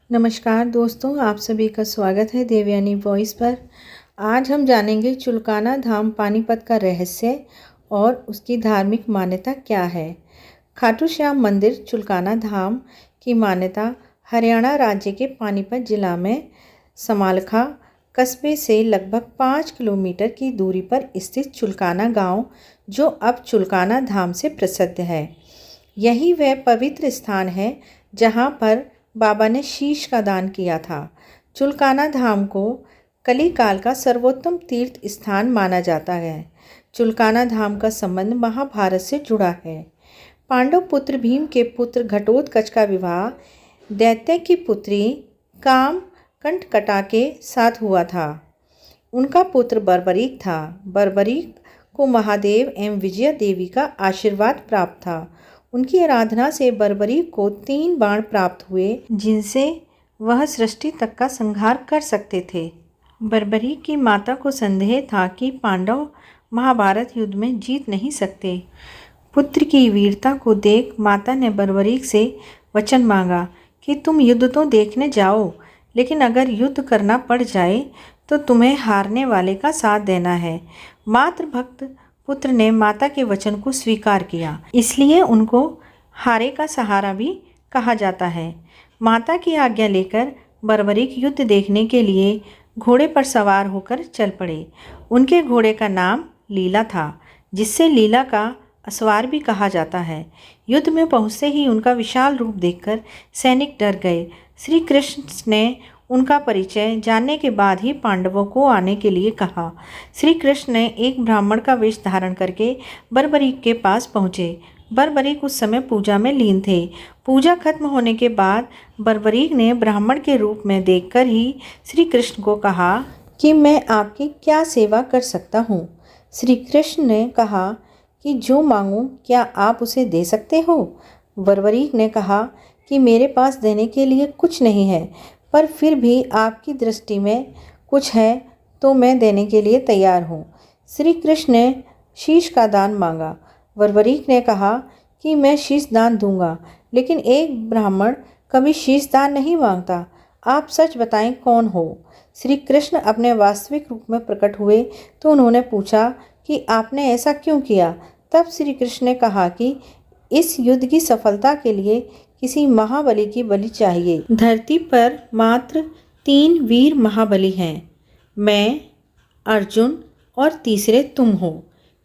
नमस्कार दोस्तों, आप सभी का स्वागत है देवयानी वॉइस पर। आज हम जानेंगे चुलकाना धाम पानीपत का रहस्य और उसकी धार्मिक मान्यता क्या है। खाटू श्याम मंदिर चुलकाना धाम की मान्यता हरियाणा राज्य के पानीपत जिला में समालखा कस्बे से लगभग 5 किलोमीटर की दूरी पर स्थित चुलकाना गांव, जो अब चुलकाना धाम से प्रसिद्ध है। यही वह पवित्र स्थान है जहां पर बाबा ने शीश का दान किया था। चुलकाना धाम को कलिकाल का सर्वोत्तम तीर्थ स्थान माना जाता है। चुलकाना धाम का संबंध महाभारत से जुड़ा है। पांडव पुत्र भीम के पुत्र घटोत्कच का विवाह दैत्य की पुत्री कामकंटकटा के साथ हुआ था। उनका पुत्र बर्बरीक था। बर्बरीक को महादेव एवं विजया देवी का आशीर्वाद प्राप्त था। उनकी आराधना से बर्बरीक को 3 बाण प्राप्त हुए, जिनसे वह सृष्टि तक का संहार कर सकते थे। बर्बरीक की माता को संदेह था कि पांडव महाभारत युद्ध में जीत नहीं सकते। पुत्र की वीरता को देख माता ने बर्बरीक से वचन मांगा कि तुम युद्ध तो देखने जाओ, लेकिन अगर युद्ध करना पड़ जाए तो तुम्हें हारने वाले का साथ देना है। मात्र भक्त पुत्र ने माता के वचन को स्वीकार किया, इसलिए उनको हारे का सहारा भी कहा जाता है। माता की आज्ञा लेकर बर्बरीक युद्ध देखने के लिए घोड़े पर सवार होकर चल पड़े। उनके घोड़े का नाम लीला था, जिससे लीला का असवार भी कहा जाता है। युद्ध में पहुँचते ही उनका विशाल रूप देखकर सैनिक डर गए। श्री कृष्ण ने उनका परिचय जानने के बाद ही पांडवों को आने के लिए कहा। श्री कृष्ण ने एक ब्राह्मण का वेश धारण करके बर्बरीक के पास पहुँचे। बर्बरीक उस समय पूजा में लीन थे। पूजा खत्म होने के बाद बर्बरीक ने ब्राह्मण के रूप में देखकर ही श्री कृष्ण को कहा कि मैं आपकी क्या सेवा कर सकता हूँ। श्री कृष्ण ने कहा कि जो मांगूं क्या आप उसे दे सकते हो। बर्बरीक ने कहा कि मेरे पास देने के लिए कुछ नहीं है, पर फिर भी आपकी दृष्टि में कुछ है तो मैं देने के लिए तैयार हूँ। श्री कृष्ण ने शीश का दान मांगा। बर्बरीक ने कहा कि मैं शीश दान दूंगा, लेकिन एक ब्राह्मण कभी शीश दान नहीं मांगता। आप सच बताएं, कौन हो। श्री कृष्ण अपने वास्तविक रूप में प्रकट हुए तो उन्होंने पूछा कि आपने ऐसा क्यों किया। तब श्री कृष्ण ने कहा कि इस युद्ध की सफलता के लिए किसी महाबली की बलि चाहिए। धरती पर मात्र 3 वीर महाबली हैं, मैं, अर्जुन और तीसरे तुम हो,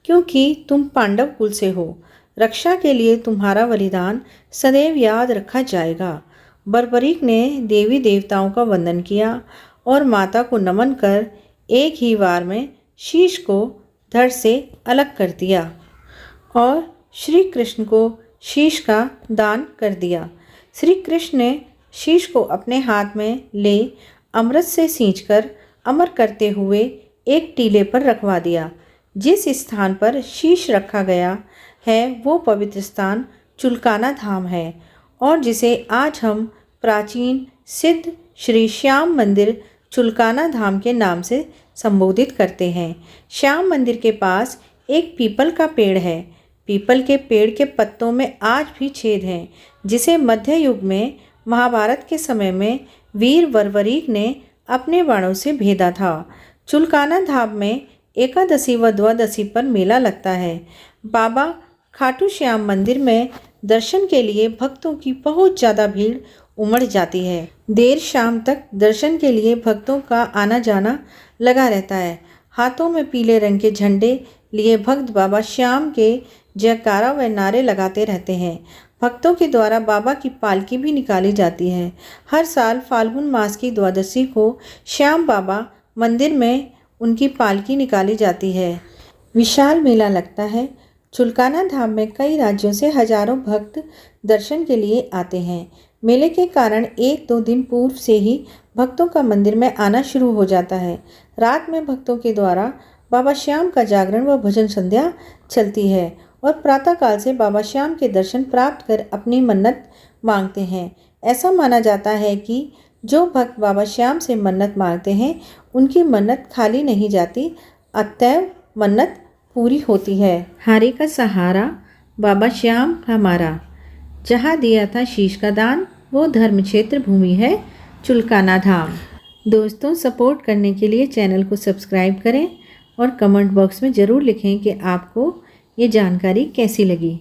क्योंकि तुम पांडव कुल से हो। रक्षा के लिए तुम्हारा बलिदान सदैव याद रखा जाएगा। बर्बरीक ने देवी देवताओं का वंदन किया और माता को नमन कर एक ही बार में शीश को धड़ से अलग कर दिया और श्री कृष्ण को शीश का दान कर दिया। श्री कृष्ण ने शीश को अपने हाथ में ले अमृत से सींचकर अमर करते हुए एक टीले पर रखवा दिया। जिस स्थान पर शीश रखा गया है वो पवित्र स्थान चुलकाना धाम है और जिसे आज हम प्राचीन सिद्ध श्री श्याम मंदिर चुलकाना धाम के नाम से संबोधित करते हैं। श्याम मंदिर के पास एक पीपल का पेड़ है। पीपल के पेड़ के पत्तों में आज भी छेद हैं, जिसे मध्य युग में महाभारत के समय में वीर बर्बरीक ने अपने बाणों से भेदा था। चुलकाना धाम में एकादशी व द्वादशी पर मेला लगता है। बाबा खाटू श्याम मंदिर में दर्शन के लिए भक्तों की बहुत ज़्यादा भीड़ उमड़ जाती है। देर शाम तक दर्शन के लिए भक्तों का आना जाना लगा रहता है। हाथों में पीले रंग के झंडे लिए भक्त बाबा श्याम के जयकारा व नारे लगाते रहते हैं। भक्तों के द्वारा बाबा की पालकी भी निकाली जाती है। हर साल फाल्गुन मास की द्वादशी को श्याम बाबा मंदिर में उनकी पालकी निकाली जाती है। विशाल मेला लगता है। चुलकाना धाम में कई राज्यों से हजारों भक्त दर्शन के लिए आते हैं। मेले के कारण 1-2 दिन पूर्व से ही भक्तों का मंदिर में आना शुरू हो जाता है। रात में भक्तों के द्वारा बाबा श्याम का जागरण व भजन संध्या चलती है और प्रातःकाल से बाबा श्याम के दर्शन प्राप्त कर अपनी मन्नत मांगते हैं। ऐसा माना जाता है कि जो भक्त बाबा श्याम से मन्नत मांगते हैं उनकी मन्नत खाली नहीं जाती, अतएव मन्नत पूरी होती है। हारे का सहारा बाबा श्याम हमारा, जहाँ दिया था शीश का दान वो धर्म क्षेत्र भूमि है चुलकाना धाम। दोस्तों, सपोर्ट करने के लिए चैनल को सब्सक्राइब करें और कमेंट बॉक्स में ज़रूर लिखें कि आपको ये जानकारी कैसी लगी।